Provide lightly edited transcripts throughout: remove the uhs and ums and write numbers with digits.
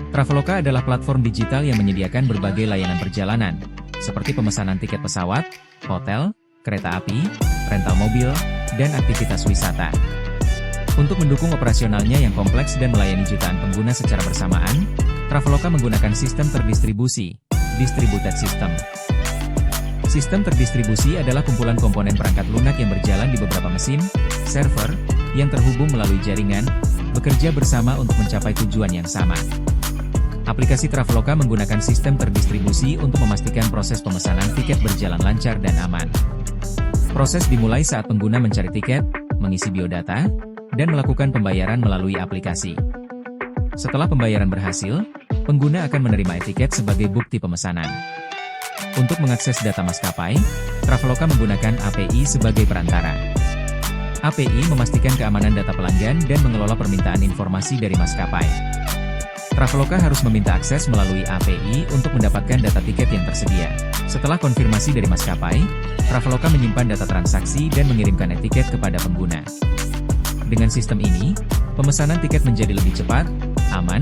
Traveloka adalah platform digital yang menyediakan berbagai layanan perjalanan, seperti pemesanan tiket pesawat, hotel, kereta api, rental mobil, dan aktivitas wisata. Untuk mendukung operasionalnya yang kompleks dan melayani jutaan pengguna secara bersamaan, Traveloka menggunakan sistem terdistribusi, distributed system. Sistem terdistribusi adalah kumpulan komponen perangkat lunak yang berjalan di beberapa mesin, server, yang terhubung melalui jaringan, bekerja bersama untuk mencapai tujuan yang sama. Aplikasi Traveloka menggunakan sistem terdistribusi untuk memastikan proses pemesanan tiket berjalan lancar dan aman. Proses dimulai saat pengguna mencari tiket, mengisi biodata, dan melakukan pembayaran melalui aplikasi. Setelah pembayaran berhasil, pengguna akan menerima etiket sebagai bukti pemesanan. Untuk mengakses data maskapai, Traveloka menggunakan API sebagai perantara. API memastikan keamanan data pelanggan dan mengelola permintaan informasi dari maskapai. Traveloka harus meminta akses melalui API untuk mendapatkan data tiket yang tersedia. Setelah konfirmasi dari maskapai, Traveloka menyimpan data transaksi dan mengirimkan etiket kepada pengguna. Dengan sistem ini, pemesanan tiket menjadi lebih cepat, aman,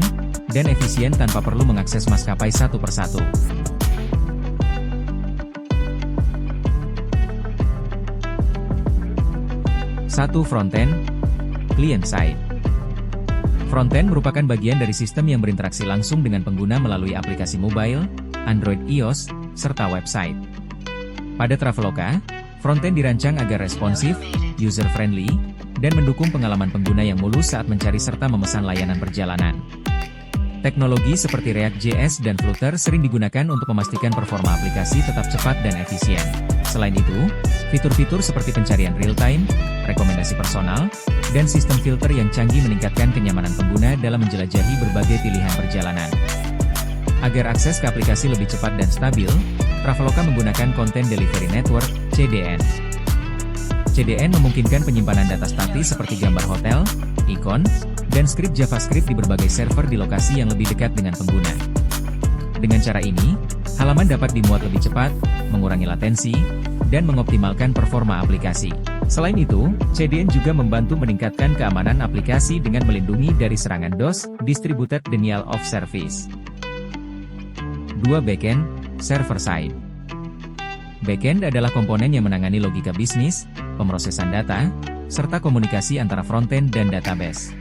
dan efisien tanpa perlu mengakses maskapai satu persatu. Satu. Frontend, client side. Frontend merupakan bagian dari sistem yang berinteraksi langsung dengan pengguna melalui aplikasi mobile, Android iOS, serta website. Pada Traveloka, frontend dirancang agar responsif, user-friendly, dan mendukung pengalaman pengguna yang mulus saat mencari serta memesan layanan perjalanan. Teknologi seperti React.js dan Flutter sering digunakan untuk memastikan performa aplikasi tetap cepat dan efisien. Selain itu, fitur-fitur seperti pencarian real-time, rekomendasi personal, dan sistem filter yang canggih meningkatkan kenyamanan pengguna dalam menjelajahi berbagai pilihan perjalanan. Agar akses ke aplikasi lebih cepat dan stabil, Traveloka menggunakan Content Delivery Network, CDN. CDN memungkinkan penyimpanan data statis seperti gambar hotel, ikon, dan skrip JavaScript di berbagai server di lokasi yang lebih dekat dengan pengguna. Dengan cara ini, halaman dapat dimuat lebih cepat, mengurangi latensi, dan mengoptimalkan performa aplikasi. Selain itu, CDN juga membantu meningkatkan keamanan aplikasi dengan melindungi dari serangan DOS, Distributed Denial of Service. 2. Backend, server side. Backend adalah komponen yang menangani logika bisnis, pemrosesan data, serta komunikasi antara frontend dan database.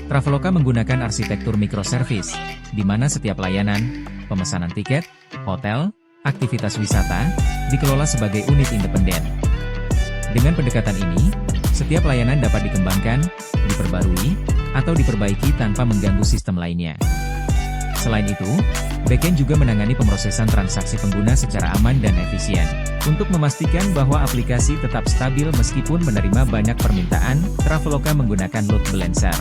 Traveloka menggunakan arsitektur microservice, di mana setiap layanan, pemesanan tiket, hotel, aktivitas wisata, dikelola sebagai unit independen. Dengan pendekatan ini, setiap layanan dapat dikembangkan, diperbarui, atau diperbaiki tanpa mengganggu sistem lainnya. Selain itu, backend juga menangani pemrosesan transaksi pengguna secara aman dan efisien. Untuk memastikan bahwa aplikasi tetap stabil meskipun menerima banyak permintaan, Traveloka menggunakan load balancer.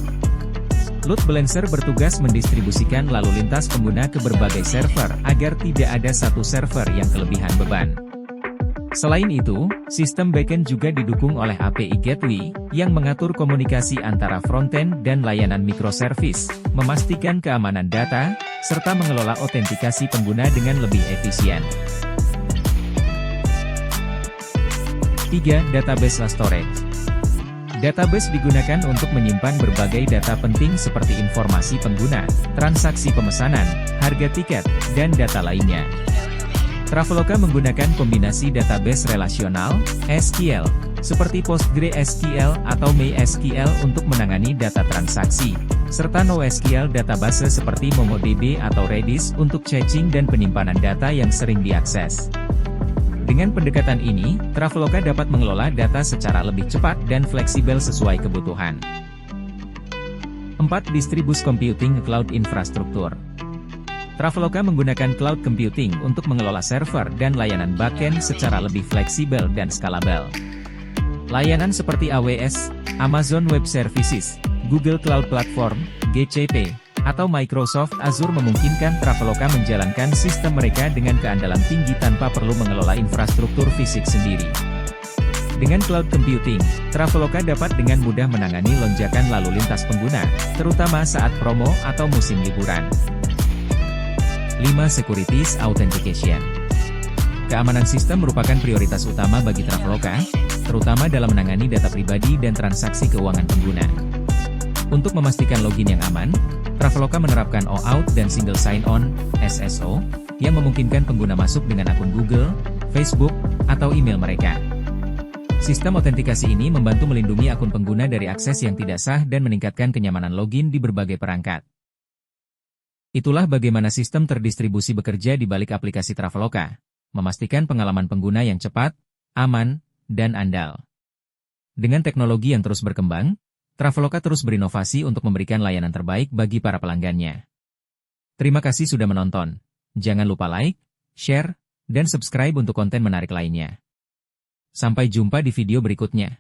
Load balancer bertugas mendistribusikan lalu lintas pengguna ke berbagai server agar tidak ada satu server yang kelebihan beban. Selain itu, sistem backend juga didukung oleh API Gateway, yang mengatur komunikasi antara frontend dan layanan microservice, memastikan keamanan data, serta mengelola autentikasi pengguna dengan lebih efisien. 3. Database storage. Database digunakan untuk menyimpan berbagai data penting seperti informasi pengguna, transaksi pemesanan, harga tiket, dan data lainnya. Traveloka menggunakan kombinasi database relasional, SQL, seperti PostgreSQL atau MySQL untuk menangani data transaksi, serta NoSQL database seperti MongoDB atau Redis untuk caching dan penyimpanan data yang sering diakses. Dengan pendekatan ini, Traveloka dapat mengelola data secara lebih cepat dan fleksibel sesuai kebutuhan. 4. Distributed Computing Cloud Infrastructure. Traveloka menggunakan cloud computing untuk mengelola server dan layanan backend secara lebih fleksibel dan skalabel. Layanan seperti AWS, Amazon Web Services, Google Cloud Platform, GCP, atau Microsoft Azure memungkinkan Traveloka menjalankan sistem mereka dengan keandalan tinggi tanpa perlu mengelola infrastruktur fisik sendiri. Dengan cloud computing, Traveloka dapat dengan mudah menangani lonjakan lalu lintas pengguna, terutama saat promo atau musim liburan. 5. Securities Authentication. Keamanan sistem merupakan prioritas utama bagi Traveloka, terutama dalam menangani data pribadi dan transaksi keuangan pengguna. Untuk memastikan login yang aman, Traveloka menerapkan OAuth dan Single Sign-On (SSO) yang memungkinkan pengguna masuk dengan akun Google, Facebook, atau email mereka. Sistem autentikasi ini membantu melindungi akun pengguna dari akses yang tidak sah dan meningkatkan kenyamanan login di berbagai perangkat. Itulah bagaimana sistem terdistribusi bekerja di balik aplikasi Traveloka, memastikan pengalaman pengguna yang cepat, aman, dan andal. Dengan teknologi yang terus berkembang, Traveloka terus berinovasi untuk memberikan layanan terbaik bagi para pelanggannya. Terima kasih sudah menonton. Jangan lupa like, share, dan subscribe untuk konten menarik lainnya. Sampai jumpa di video berikutnya.